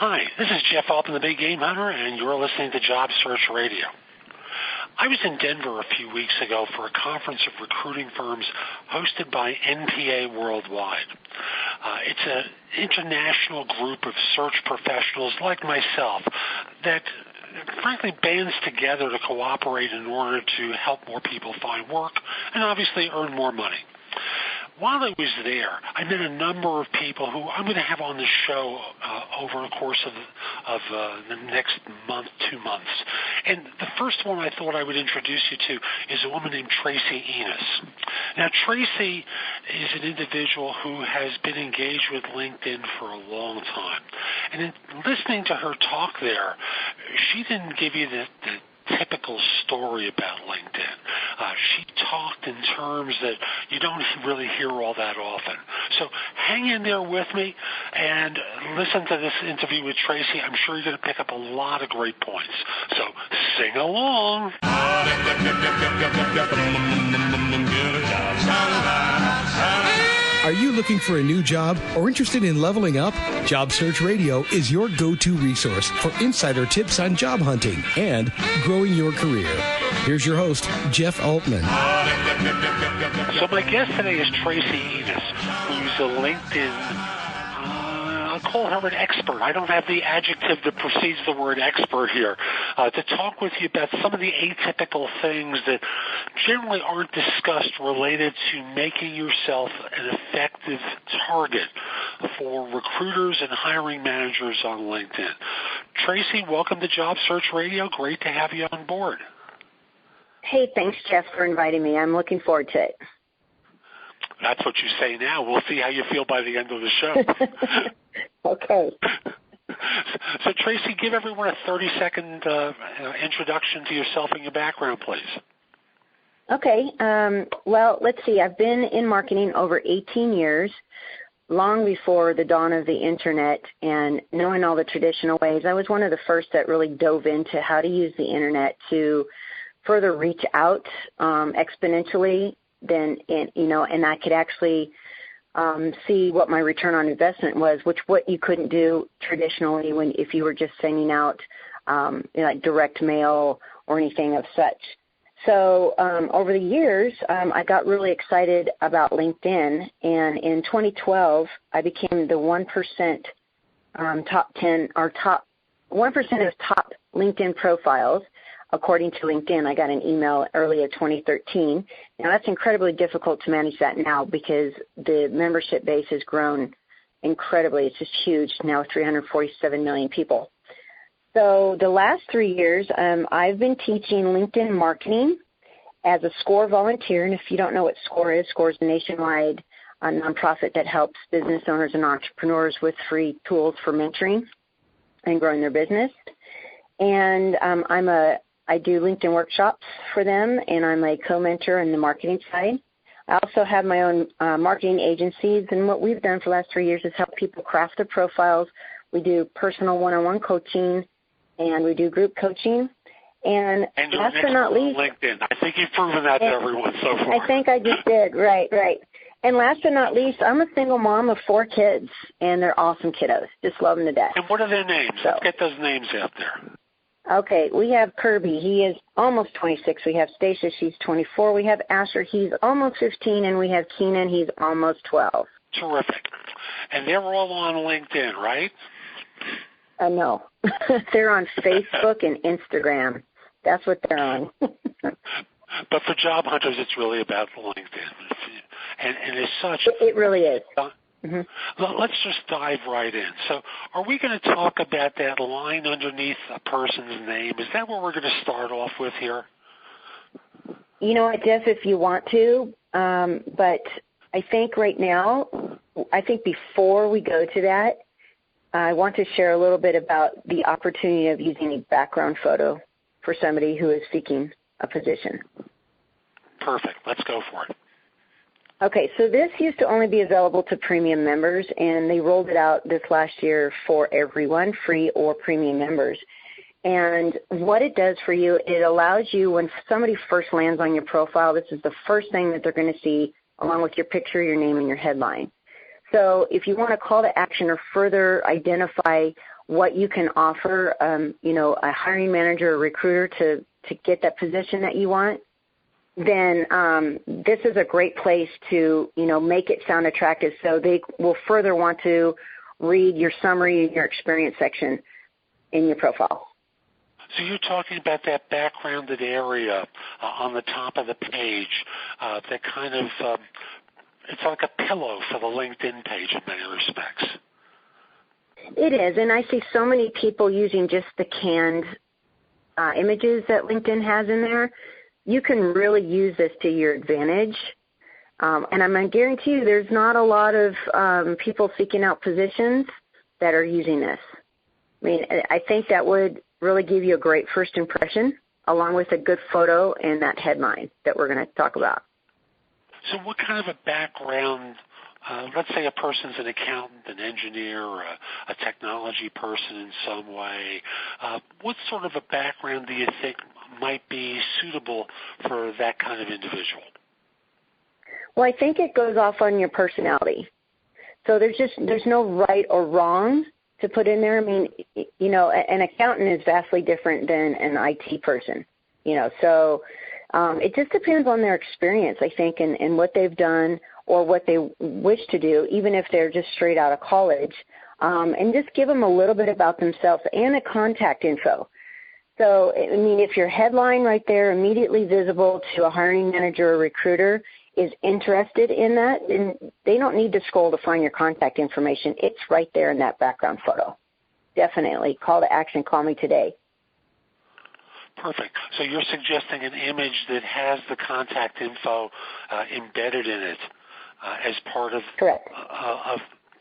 Hi, this is Jeff Altman, the Big Game Hunter, and you're listening to Job Search Radio. I was in Denver a few weeks ago for a conference of recruiting firms hosted by NPA Worldwide. It's an international group of search professionals like myself that frankly bands together to cooperate in order to help more people find work and obviously earn more money. While I was there, I met a number of people who I'm going to have on the show over the course of the next month, 2 months. And the first one I thought I would introduce you to is a woman named Tracy Enos. Now, Tracy is an individual who has been engaged with LinkedIn for a long time. And in listening to her talk there, she didn't give you the typical story about LinkedIn. She talked in terms that you don't really hear all that often. So hang in there with me and listen to this interview with Tracy. I'm sure you're going to pick up a lot of great points. So sing along. Are you looking for a new job or interested in leveling up? Job Search Radio is your go-to resource for insider tips on job hunting and growing your career. Here's your host, Jeff Altman. So my guest today is Tracy Enos, who's a LinkedIn, I'll call her an expert. I don't have the adjective that precedes the word expert here, to talk with you about some of the atypical things that generally aren't discussed related to making yourself an effective target for recruiters and hiring managers on LinkedIn. Tracy, welcome to Job Search Radio. Great to have you on board. Hey, thanks, Jeff, for inviting me. I'm looking forward to it. That's what you say now. We'll see how you feel by the end of the show. Okay. So, Tracy, give everyone a 30-second introduction to yourself and your background, please. Okay. Well, let's see. I've been in marketing over 18 years, long before the dawn of the Internet and knowing all the traditional ways. I was one of the first that really dove into how to use the Internet to further reach out exponentially. And I could actually see what my return on investment was, what you couldn't do traditionally if you were just sending out like direct mail or anything of such. So over the years, I got really excited about LinkedIn, and in 2012, I became the 1% top 10 or top 1% of top LinkedIn profiles. According to LinkedIn, I got an email early of 2013. Now, that's incredibly difficult to manage that now because the membership base has grown incredibly. It's just huge, now 347 million people. So the last 3 years, I've been teaching LinkedIn marketing as a SCORE volunteer. And if you don't know what SCORE is a nationwide nonprofit that helps business owners and entrepreneurs with free tools for mentoring and growing their business. And I do LinkedIn workshops for them, and I'm a co-mentor in the marketing side. I also have my own marketing agencies, and what we've done for the last 3 years is help people craft their profiles. We do personal one-on-one coaching, and we do group coaching. And last but not least, LinkedIn. I think you've proven that to everyone so far. I think I just did. Right. And last but not least, I'm a single mom of 4 kids, and they're awesome kiddos. Just love them to death. And what are their names? Let's get those names out there. Okay, we have Kirby. He is almost 26. We have Stacia. She's 24. We have Asher. He's almost 15. And we have Keenan. He's almost 12. Terrific. And they're all on LinkedIn, right? No. They're on Facebook and Instagram. That's what they're on. But for job hunters, it's really about LinkedIn. And as such, it really is. Let's just dive right in. So are we going to talk about that line underneath a person's name? Is that what we're going to start off with here? You know what, Jeff, if you want to, but I think right now, before we go to that, I want to share a little bit about the opportunity of using a background photo for somebody who is seeking a position. Perfect. Let's go for it. Okay, so this used to only be available to premium members, and they rolled it out this last year for everyone, free or premium members. And what it does for you, it allows you, when somebody first lands on your profile, this is the first thing that they're going to see, along with your picture, your name, and your headline. So if you want a call to action or further identify what you can offer, a hiring manager or recruiter to get that position that you want, then this is a great place to, make it sound attractive so they will further want to read your summary and your experience section in your profile. So you're talking about that backgrounded area on the top of the page that kind of, it's like a pillow for the LinkedIn page in many respects. It is, and I see so many people using just the canned images that LinkedIn has in there. You can really use this to your advantage. And I'm going to guarantee you there's not a lot of people seeking out positions that are using this. I mean, I think that would really give you a great first impression along with a good photo and that headline that we're going to talk about. So what kind of a background, let's say a person's an accountant, an engineer, or a technology person in some way, what sort of a background do you think might be suitable for that kind of individual? Well, I think it goes off on your personality. So there's no right or wrong to put in there. I mean, an accountant is vastly different than an IT person, so it just depends on their experience, I think, and what they've done or what they wish to do, even if they're just straight out of college, and just give them a little bit about themselves and a contact info. So, I mean, if your headline right there immediately visible to a hiring manager or recruiter is interested in that, then they don't need to scroll to find your contact information. It's right there in that background photo. Definitely. Call to action, call me today. Perfect. So you're suggesting an image that has the contact info embedded in it as part of... Correct.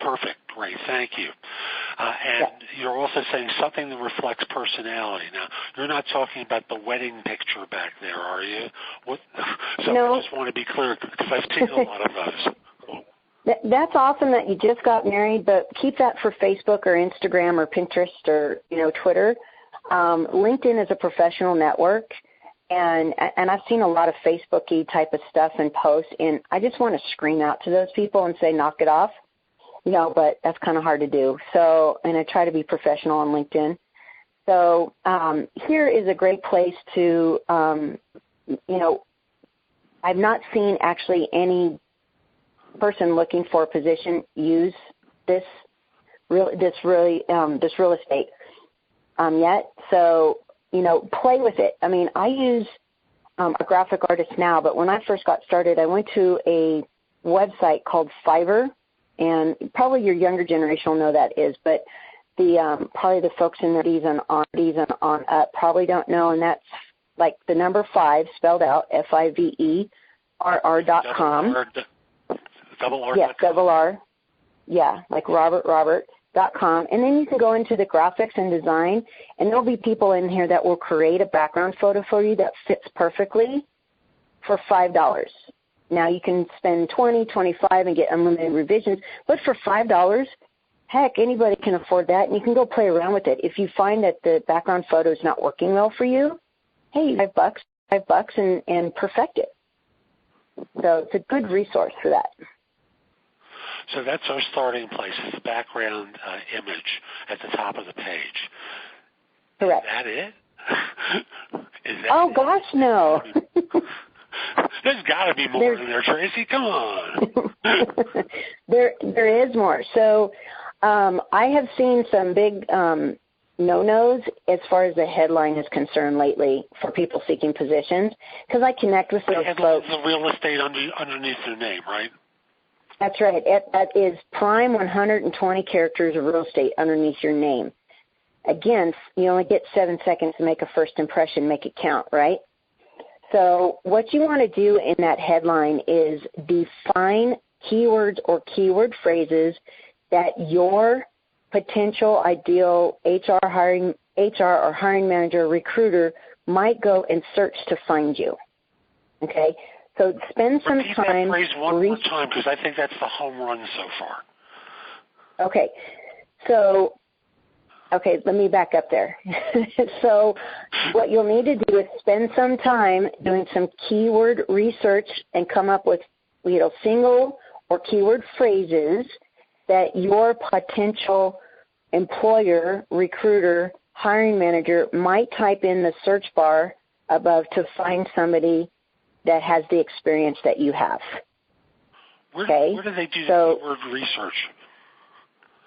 Perfect. Great. Thank you. And you're also saying something that reflects personality. Now, you're not talking about the wedding picture back there, are you? No. I just want to be clear because I've seen a lot of those. That's awesome that you just got married, but keep that for Facebook or Instagram or Pinterest or, Twitter. LinkedIn is a professional network, and I've seen a lot of Facebook-y type of stuff and posts, and I just want to scream out to those people and say, knock it off. But that's kind of hard to do. So, and I try to be professional on LinkedIn. So here is a great place to, I've not seen actually any person looking for a position use this real estate yet. So, play with it. I mean, I use a graphic artist now, but when I first got started, I went to a website called Fiverr. And probably your younger generation will know that is, but probably the folks in the 80s and on up probably don't know, and that's like the number 5 spelled out, FIVERR.com. Double R. Yes, double R. Yeah, like Robert.com. And then you can go into the graphics and design, and there'll be people in here that will create a background photo for you that fits perfectly for $5. Now you can spend $20, $25 and get unlimited revisions, but for $5, heck, anybody can afford that, and you can go play around with it. If you find that the background photo is not working well for you, hey, $5 and perfect it. So it's a good resource for that. So that's our starting place, is the background image at the top of the page. Correct. Is that it? Gosh, no. There's got to be more in there, Tracy. Come on. There is more. So I have seen some big no-nos as far as the headline is concerned lately for people seeking positions, because I connect with those folks. The real estate underneath their name, right? That's right. That is prime 120 characters of real estate underneath your name. Again, you only get 7 seconds to make a first impression, make it count, right? So what you want to do in that headline is define keywords or keyword phrases that your potential ideal HR or hiring manager, recruiter might go and search to find you. Okay? So spend some time. Repeat that phrase one more time, because I think that's the home run so far. Okay. So, let me back up there. So what you'll need to do is spend some time doing some keyword research and come up with, single or keyword phrases that your potential employer, recruiter, hiring manager might type in the search bar above to find somebody that has the experience that you have. Where do they do the keyword research?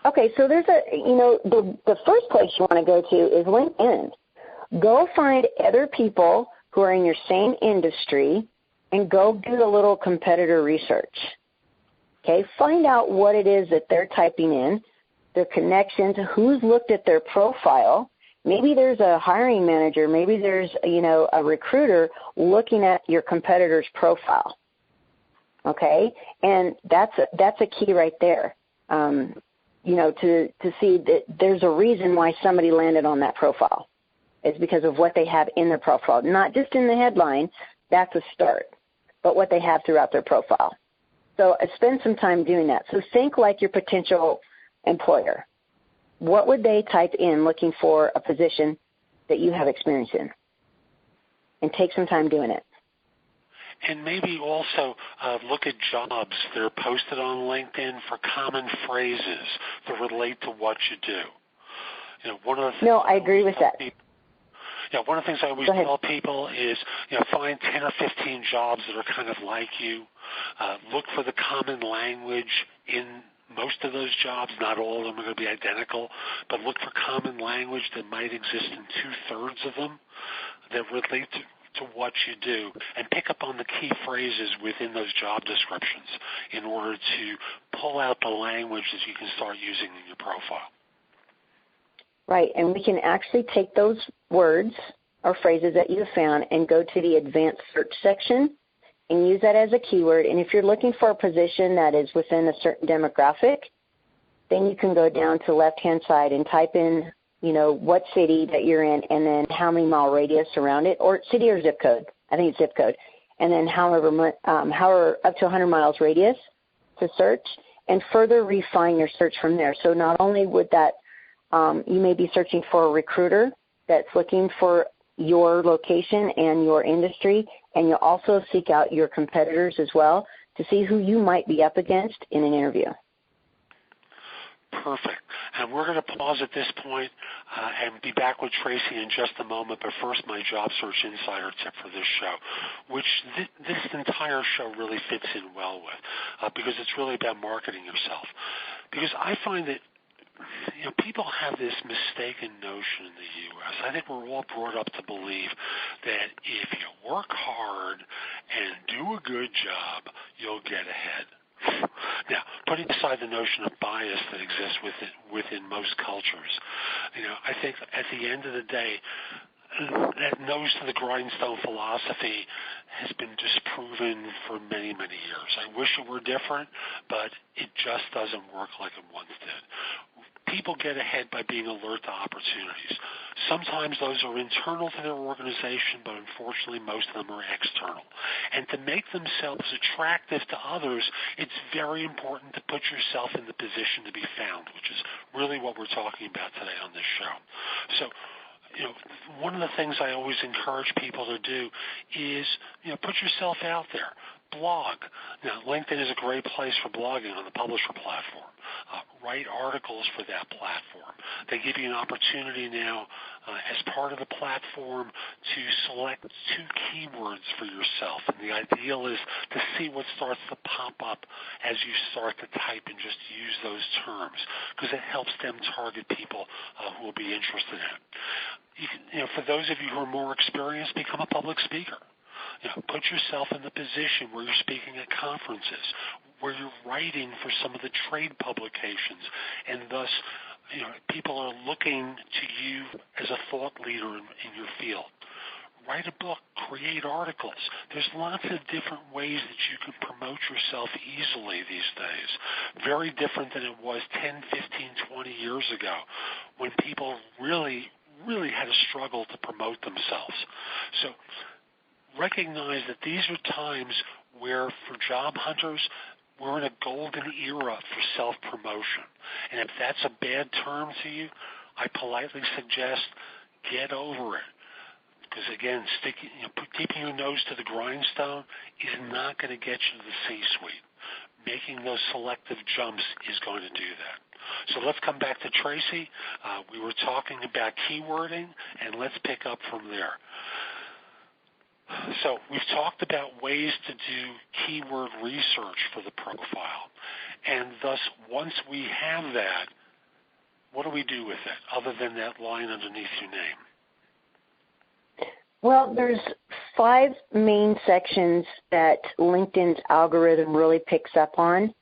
Okay, so there's the first place you want to go to is LinkedIn. Go find other people who are in your same industry and go do a little competitor research. Okay, find out what it is that they're typing in, their connections, who's looked at their profile. Maybe there's a hiring manager, maybe there's a recruiter looking at your competitor's profile. Okay, and that's a key right there. To see that there's a reason why somebody landed on that profile. It's because of what they have in their profile, not just in the headline. That's a start, but what they have throughout their profile. So spend some time doing that. So think like your potential employer. What would they type in looking for a position that you have experience in? And take some time doing it. And maybe also look at jobs that are posted on LinkedIn for common phrases that relate to what you do. One of the things I agree with that. One of the things I always tell people is, find 10 or 15 jobs that are kind of like you. Look for the common language in most of those jobs. Not all of them are going to be identical, but look for common language that might exist in 2/3 of them that relate to what you do, and pick up on the key phrases within those job descriptions in order to pull out the language that you can start using in your profile. Right, and we can actually take those words or phrases that you found and go to the advanced search section and use that as a keyword. And if you're looking for a position that is within a certain demographic, then you can go down to the left-hand side and type in, what city that you're in and then how many mile radius around it, or city or zip code. I think it's zip code. And then however up to 100 miles radius to search and further refine your search from there. So not only would that you may be searching for a recruiter that's looking for your location and your industry, and you'll also seek out your competitors as well to see who you might be up against in an interview. Perfect. And we're going to pause at this point and be back with Tracy in just a moment. But first, my Job Search Insider tip for this show, which this entire show really fits in well with, because it's really about marketing yourself. Because I find that people have this mistaken notion in the U.S. I think we're all brought up to believe that if you work hard and do a good job, you'll get ahead. Now, putting aside the notion of bias that exists within most cultures, I think at the end of the day, that nose to the grindstone philosophy has been disproven for many, many years. I wish it were different, but it just doesn't work like it once did. People get ahead by being alert to opportunities. Sometimes those are internal to their organization, but unfortunately most of them are external. And to make themselves attractive to others, it's very important to put yourself in the position to be found, which is really what we're talking about today on this show. So, one of the things I always encourage people to do is, put yourself out there. Blog. Now, LinkedIn is a great place for blogging on the publisher platform. Write articles for that platform. They give you an opportunity now as part of the platform to select 2 keywords for yourself. And the ideal is to see what starts to pop up as you start to type and just use those terms, because it helps them target people who will be interested in it. You can, for those of you who are more experienced, become a public speaker. Put yourself in the position where you're speaking at conferences, where you're writing for some of the trade publications, and thus, people are looking to you as a thought leader in your field. Write a book, create articles. There's lots of different ways that you can promote yourself easily these days. Very different than it was 10, 15, 20 years ago, when people really had a struggle to promote themselves. So recognize that these are times where, for job hunters, we're in a golden era for self-promotion. And if that's a bad term to you, I politely suggest get over it. Because, again, keeping your nose to the grindstone is not going to get you to the C-suite. making those selective jumps is going to do that. So let's come back to Tracy. We were talking about keywording, and let's pick up from there. So we've talked about ways to do keyword research for the profile. And thus, once we have that, what do we do with it other than that line underneath your name? Well, there's 5 main sections that LinkedIn's algorithm really picks up on.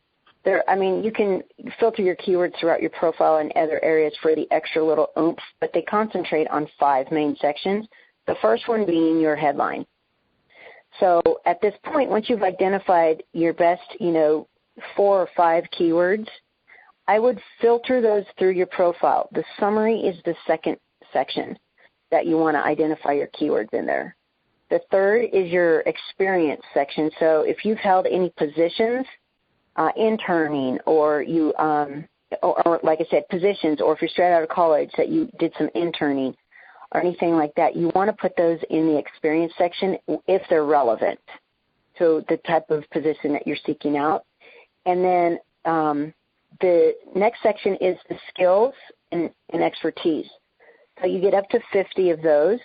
You can filter your keywords throughout your profile and other areas for the extra little oomph, but they concentrate on 5 main sections. The first one being your headline. So at this point, once you've identified your best, 4 or 5 keywords, I would filter those through your profile. The summary is the second section that you want to identify your keywords in there. The third is your experience section. So if you've held any positions, interning, or you, or like I said, positions, or if you're straight out of college that you did some interning or anything like that, you want to put those in the experience section if they're relevant to the type of position that you're seeking out. And then the next section is the skills and expertise. So you get up to 50 of those.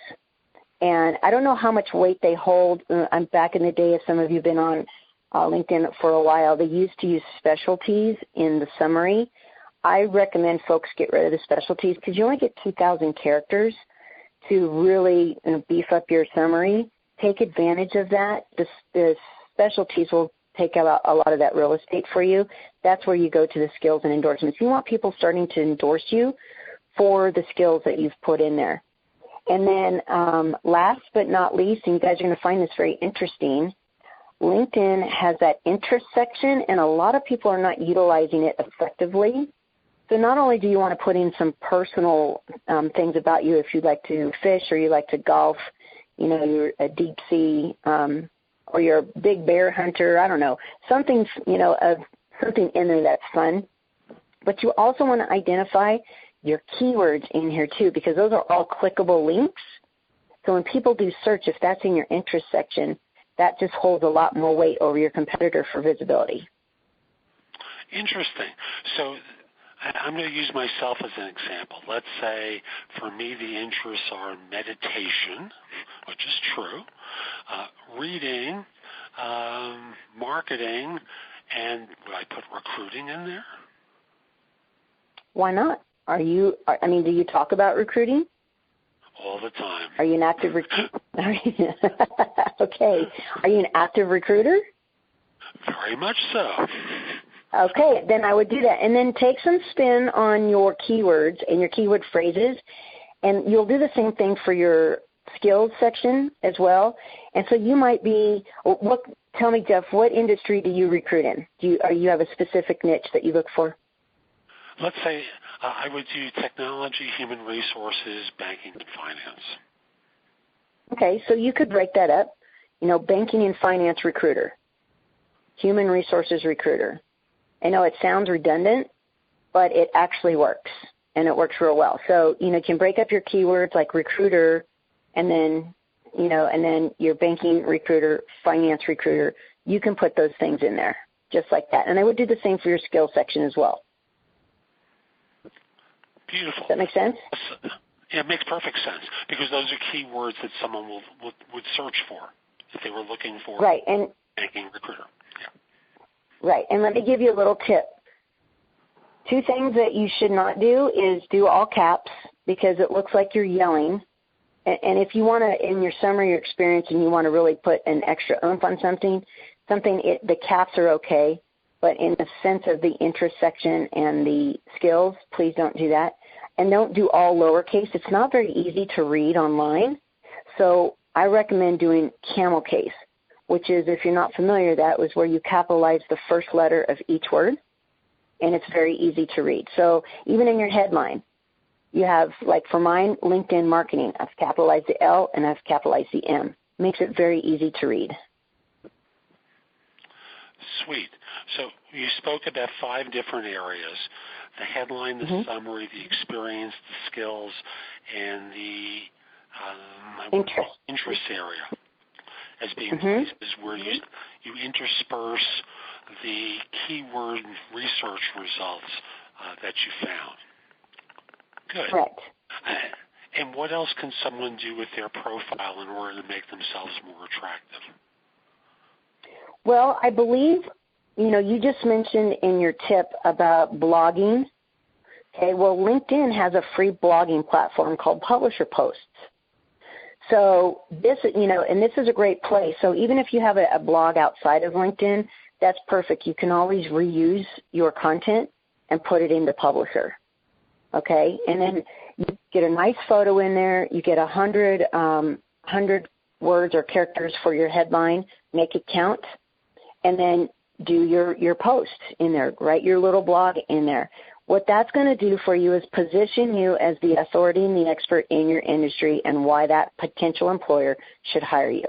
And I don't know how much weight they hold. I'm back in the day, if some of you have been on LinkedIn for a while, they used to use specialties in the summary. I recommend folks get rid of the specialties because you only get 2,000 characters to really beef up your summary. Take advantage of that. The specialties will take out a lot of that real estate for you. That's where you go to the skills and endorsements. You want people starting to endorse you for the skills that you've put in there. And then last but not least, and you guys are going to find this very interesting, LinkedIn has that interest section, and a lot of people are not utilizing it effectively. So not only do you want to put in some personal things about you, if you like to fish or you like to golf, you're a deep sea, or you're a big bear hunter, I don't know, something, something in there that's fun. But you also want to identify your keywords in here too, because those are all clickable links. So when people do search, if that's in your interest section, that just holds a lot more weight over your competitor for visibility. Interesting. So I'm going to use myself as an example. Let's say for me the interests are meditation, which is true, reading, marketing, and would I put recruiting in there? Why not? Do you talk about recruiting? All the time. Are you an active recruiter? Okay. Are you an active recruiter? Very much so. Okay, then I would do that. And then take some spin on your keywords and your keyword phrases, and you'll do the same thing for your skills section as well. And so you might be, tell me, Jeff, what industry do you recruit in? Do you have a specific niche that you look for? Let's say I would do technology, human resources, banking, and finance. Okay, so you could break that up. Banking and finance recruiter, human resources recruiter. I know it sounds redundant, but it actually works, and it works real well. So, you can break up your keywords like recruiter, and then your banking recruiter, finance recruiter. You can put those things in there just like that. And I would do the same for your skills section as well. Beautiful. Does that make sense? Yeah, it makes perfect sense because those are keywords that someone would search for if they were looking for banking recruiter. Yeah. Right, and let me give you a little tip. 2 things that you should not do is do all caps because it looks like you're yelling. And if you want to, in your summary, your experience, and you want to really put an extra oomph on something, the caps are okay. But in the sense of the interest section and the skills, please don't do that. And don't do all lowercase. It's not very easy to read online. So I recommend doing camel case, which is, if you're not familiar, that was where you capitalize the first letter of each word, and it's very easy to read. So even in your headline, you have, like for mine, LinkedIn marketing. I've capitalized the L and I've capitalized the M. Makes it very easy to read. Sweet. So you spoke about 5 different areas: the headline, the summary, the experience, the skills, and the interest area as being places where you intersperse the keyword research results that you found. Good. Correct. And what else can someone do with their profile in order to make themselves more attractive? Well, I believe, you just mentioned in your tip about blogging. Okay, well, LinkedIn has a free blogging platform called Publisher Posts. So this, and this is a great place. So even if you have a blog outside of LinkedIn, that's perfect. You can always reuse your content and put it into Publisher. Okay, and then you get a nice photo in there. You get 100 words or characters for your headline. Make it count, and then do your post in there. Write your little blog in there. What that's going to do for you is position you as the authority and the expert in your industry and why that potential employer should hire you.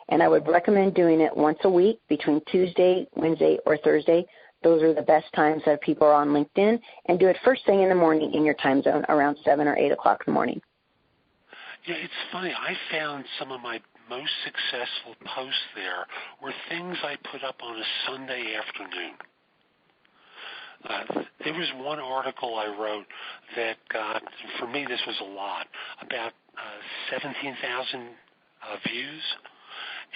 And I would recommend doing it once a week between Tuesday, Wednesday, or Thursday. Those are the best times that people are on LinkedIn. And do it first thing in the morning in your time zone around 7 or 8 o'clock in the morning. Yeah, it's funny. I found some of my most successful posts there were things I put up on a Sunday afternoon. There was one article I wrote that got, for me this was a lot, about 17,000 views,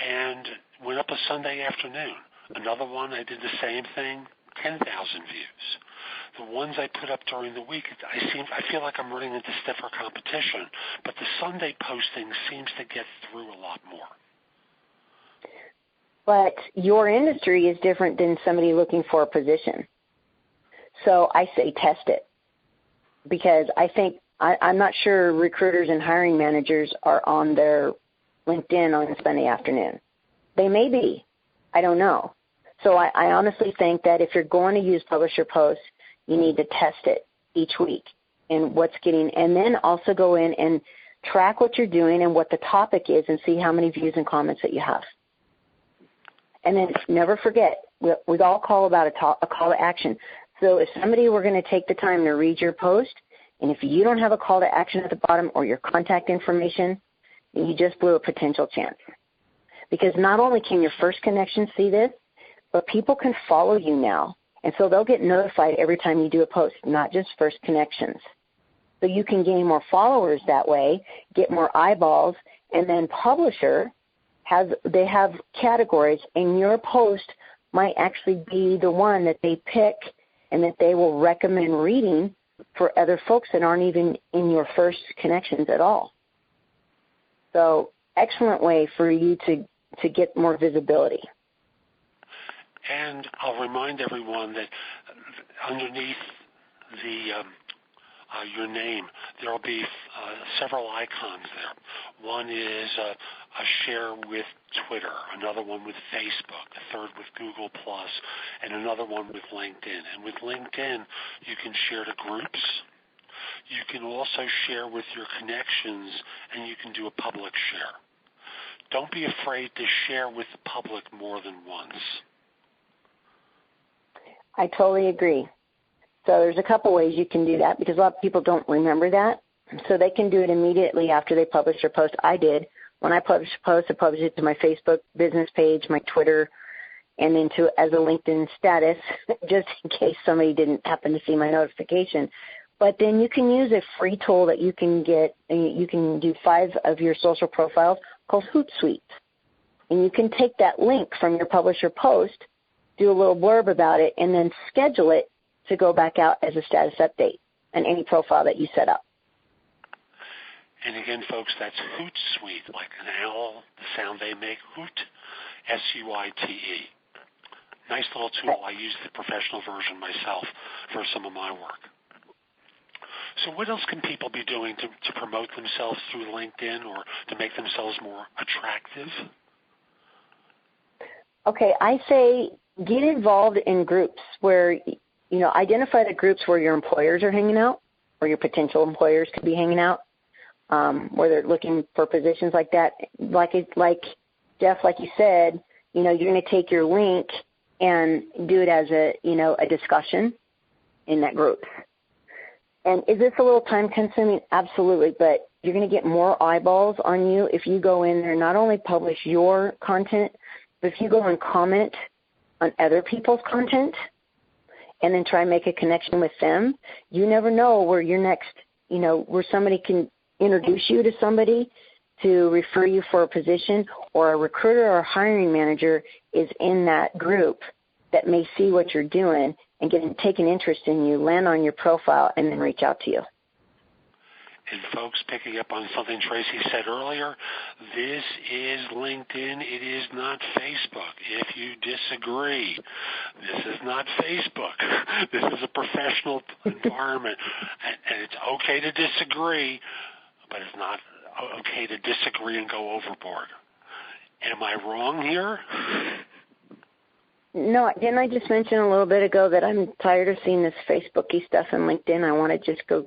and went up a Sunday afternoon. Another one, I did the same thing, 10,000 views. The ones I put up during the week, I feel like I'm running into stiffer competition, but the Sunday posting seems to get through a lot more. But your industry is different than somebody looking for a position. So I say test it, because I think I'm not sure recruiters and hiring managers are on their LinkedIn on a Sunday afternoon. They may be. I don't know. So I honestly think that if you're going to use Publisher Posts, you need to test it each week and and then also go in and track what you're doing and what the topic is and see how many views and comments that you have. And then never forget, we all call about a call to action. So if somebody were going to take the time to read your post, and if you don't have a call to action at the bottom or your contact information, then you just blew a potential chance. Because not only can your first connection see this, but people can follow you now. And so they'll get notified every time you do a post, not just first connections. So you can gain more followers that way, get more eyeballs, and then Publisher they have categories, and your post might actually be the one that they pick and that they will recommend reading for other folks that aren't even in your first connections at all. So excellent way for you to get more visibility. And I'll remind everyone that underneath your name, there will be several icons there. One is a share with Twitter, another one with Facebook, a third with Google+, and another one with LinkedIn. And with LinkedIn, you can share to groups. You can also share with your connections, and you can do a public share. Don't be afraid to share with the public more than once. I totally agree. So there's a couple ways you can do that, because a lot of people don't remember that. So they can do it immediately after they publish their post. I did. When I published a post, I published it to my Facebook business page, my Twitter, and then as a LinkedIn status, just in case somebody didn't happen to see my notification. But then you can use a free tool that you can get. You can do 5 of your social profiles called Hootsuite. And you can take that link from your publisher post, do a little blurb about it, and then schedule it to go back out as a status update on any profile that you set up. And again, folks, that's Hootsuite, like an owl, the sound they make, Hoot, S-U-I-T-E. Nice little tool. I use the professional version myself for some of my work. So what else can people be doing to promote themselves through LinkedIn or to make themselves more attractive? Okay, I say get involved in groups where, identify the groups where your employers are hanging out, or your potential employers could be hanging out, where they're looking for positions like that. Like Jeff, like you said, you're going to take your link and do it as a discussion in that group. And is this a little time consuming? Absolutely, but you're going to get more eyeballs on you if you go in there, not only publish your content, but if you go and comment on other people's content and then try and make a connection with them, you never know where your next, where somebody can introduce you to somebody to refer you for a position, or a recruiter or a hiring manager is in that group that may see what you're doing and take an interest in you, land on your profile, and then reach out to you. And folks, picking up on something Tracy said earlier, this is LinkedIn. It is not Facebook. If you disagree, this is not Facebook. This is a professional environment. And it's okay to disagree, but it's not okay to disagree and go overboard. Am I wrong here? No, didn't I just mention a little bit ago that I'm tired of seeing this Facebooky stuff in LinkedIn? I want to just go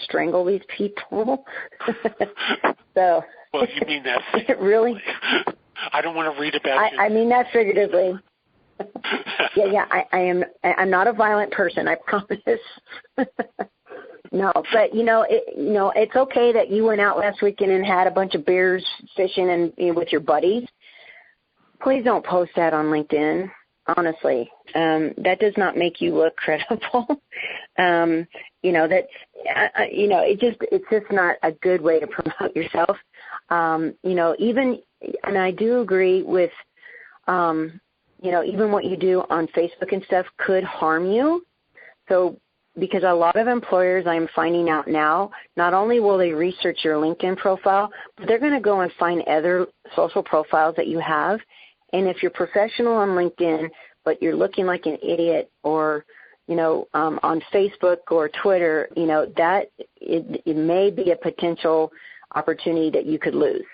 strangle these people. So. Well, you mean that figuratively. Really? I don't want to read about I mean that figuratively. Yeah. I'm not a violent person, I promise. No, but it's okay that you went out last weekend and had a bunch of beers fishing and with your buddies. Please don't post that on LinkedIn. Honestly, that does not make you look credible. It's just not a good way to promote yourself. And I do agree with, even what you do on Facebook and stuff could harm you. So, because a lot of employers, I'm finding out now, not only will they research your LinkedIn profile, but they're going to go and find other social profiles that you have. And if you're professional on LinkedIn, but you're looking like an idiot, or, on Facebook or Twitter, that it may be a potential opportunity that you could lose.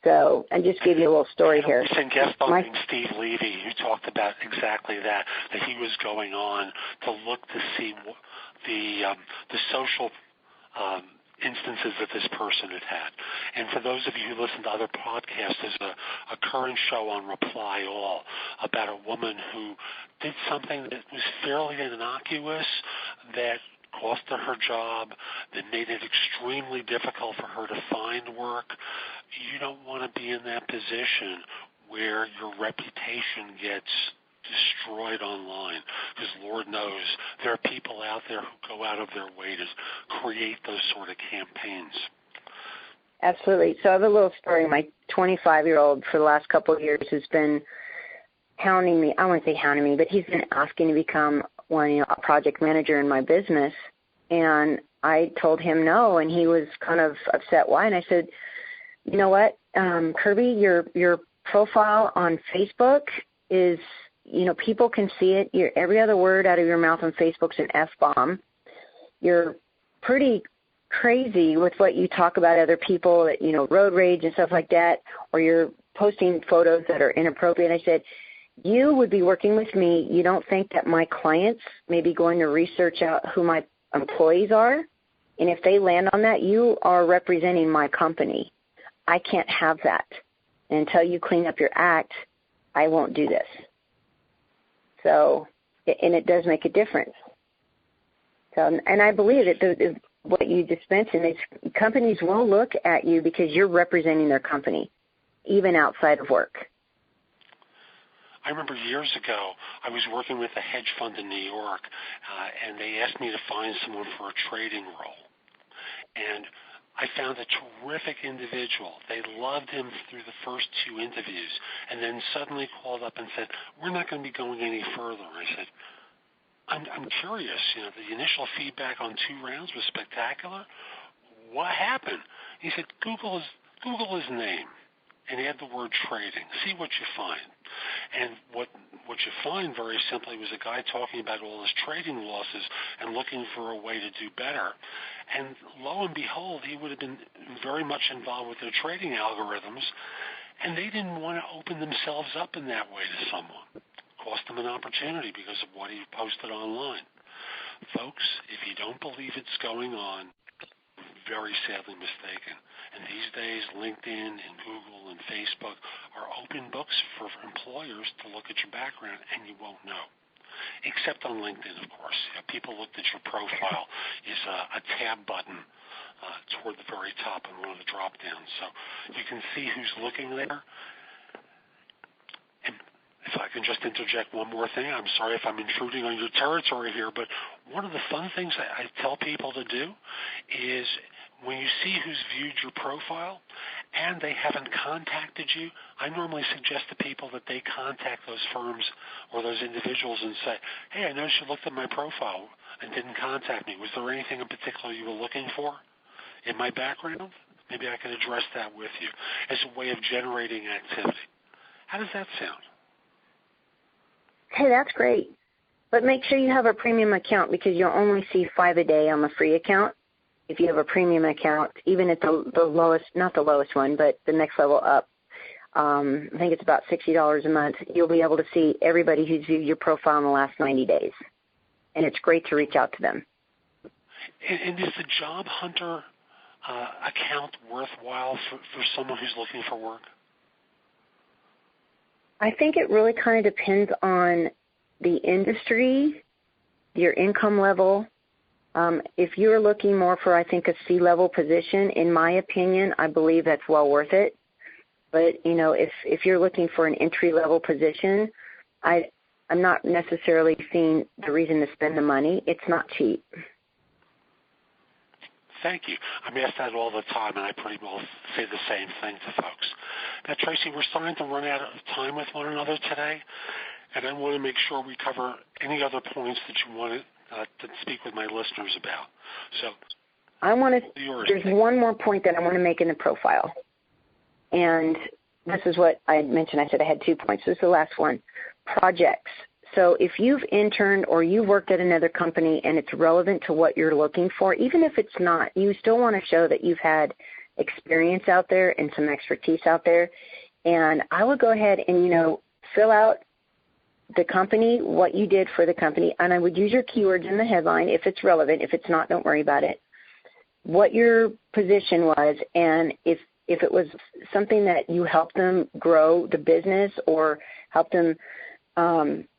So I just give you a little story here. We sent guest on Steve Levy, who talked about exactly that he was going on to look to see the social instances that this person had. And for those of you who listen to other podcasts, there's a current show on Reply All about a woman who did something that was fairly innocuous that cost her job, that made it extremely difficult for her to find work. You don't want to be in that position where your reputation gets destroyed online, because Lord knows there are people out there who go out of their way to create those sort of campaigns. Absolutely. So I have a little story. My 25-year-old for the last couple of years has been hounding me. I wouldn't say hounding me, but he's been asking to become a project manager in my business. And I told him no, and he was kind of upset why. And I said, you know what, Kirby, your profile on Facebook is, people can see it. Every other word out of your mouth on Facebook's an F-bomb. You're pretty crazy with what you talk about other people, road rage and stuff like that, or you're posting photos that are inappropriate. I said, you would be working with me. You don't think that my clients may be going to research out who my employees are? And if they land on that, you are representing my company. I can't have that. And until you clean up your act, I won't do this. So, and it does make a difference. So, and I believe that what you just mentioned is companies will look at you because you're representing their company, even outside of work. I remember years ago, I was working with a hedge fund in New York, and they asked me to find someone for a trading role. And I found a terrific individual. They loved him through the first two interviews, and then suddenly called up and said, we're not going to be going any further. I said, I'm curious. The initial feedback on 2 rounds was spectacular. What happened? He said, Google his name and add the word trading. See what you find. And what you find very simply was a guy talking about all his trading losses and looking for a way to do better. And lo and behold, he would have been very much involved with their trading algorithms, and they didn't want to open themselves up in that way to someone. Cost them an opportunity because of what he posted online. Folks, if you don't believe it's going on, very sadly mistaken. And these days, LinkedIn and Google and Facebook are open books for employers to look at your background, and you won't know. Except on LinkedIn, of course. People looked at your profile is a tab button toward the very top in one of the drop-downs. So you can see who's looking there. And if I can just interject one more thing, I'm sorry if I'm intruding on your territory here, but one of the fun things I tell people to do is when you see who's viewed your profile and they haven't contacted you, I normally suggest to people that they contact those firms or those individuals and say, hey, I noticed you looked at my profile and didn't contact me. Was there anything in particular you were looking for in my background? Maybe I can address that with you as a way of generating activity. How does that sound? Hey, that's great. But make sure you have a premium account because you'll only see 5 a day on the free account. If you have a premium account, even at the lowest, not the lowest one, but the next level up, I think it's about $60 a month, you'll be able to see everybody who's viewed your profile in the last 90 days. And it's great to reach out to them. And is the Job Hunter account worthwhile for someone who's looking for work? I think it really kind of depends on the industry, your income level. If you're looking more for, I think, a C-level position, in my opinion, I believe that's well worth it. But, you know, if you're looking for an entry-level position, I'm not necessarily seeing the reason to spend the money. It's not cheap. Thank you. I'm asked that all the time, and I pretty well say the same thing to folks. Now, Tracy, we're starting to run out of time with one another today, and I want to make sure we cover any other points that you want to speak with my listeners about. So, there's one more point that I want to make in the profile, and this is what I mentioned. I said I had 2 points. This is the last one. Projects. So if you've interned or you worked at another company and it's relevant to what you're looking for, even if it's not, you still want to show that you've had experience out there and some expertise out there. And I would go ahead and, you know, fill out the company, what you did for the company, and I would use your keywords in the headline if it's relevant. If it's not, don't worry about it. What your position was, and if it was something that you helped them grow the business or help them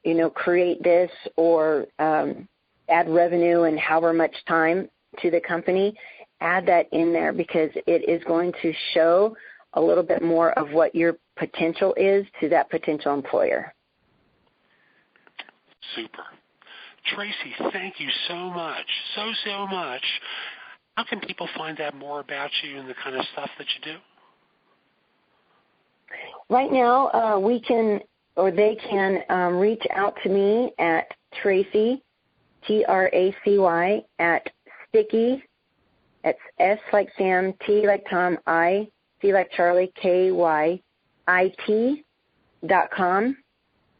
you know, create this or add revenue and however much time to the company, add that in there because it is going to show a little bit more of what your potential is to that potential employer. Super. Tracy, thank you so much, so much. How can people find out more about you and the kind of stuff that you do? Right now, they can reach out to me at Tracy, Tracy, at Sticky, that's S like Sam, T like Tom, I, C like Charlie, KYIT.com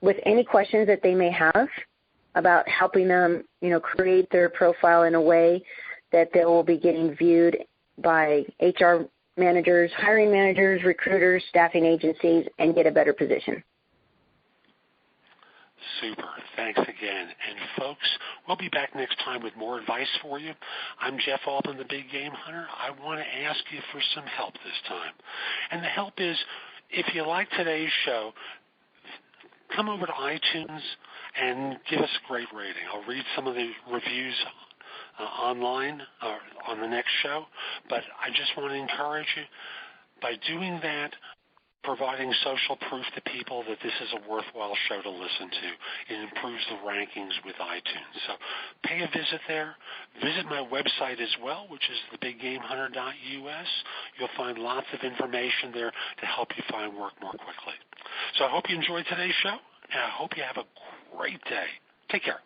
with any questions that they may have about helping them, you know, create their profile in a way that they will be getting viewed by HR managers, hiring managers, recruiters, staffing agencies, and get a better position. Super. Thanks again. And folks, we'll be back next time with more advice for you. I'm Jeff Altman, the Big Game Hunter. I want to ask you for some help this time. And the help is, if you like today's show, come over to iTunes and give us a great rating. I'll read some of the reviews online on the next show, but I just want to encourage you, by doing that, providing social proof to people that this is a worthwhile show to listen to. It improves the rankings with iTunes. So pay a visit there. Visit my website as well, which is thebiggamehunter.us. You'll find lots of information there to help you find work more quickly. So I hope you enjoyed today's show, and I hope you have a great day. Take care.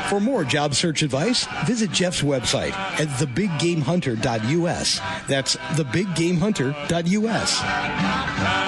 For more job search advice, visit Jeff's website at thebiggamehunter.us. That's thebiggamehunter.us.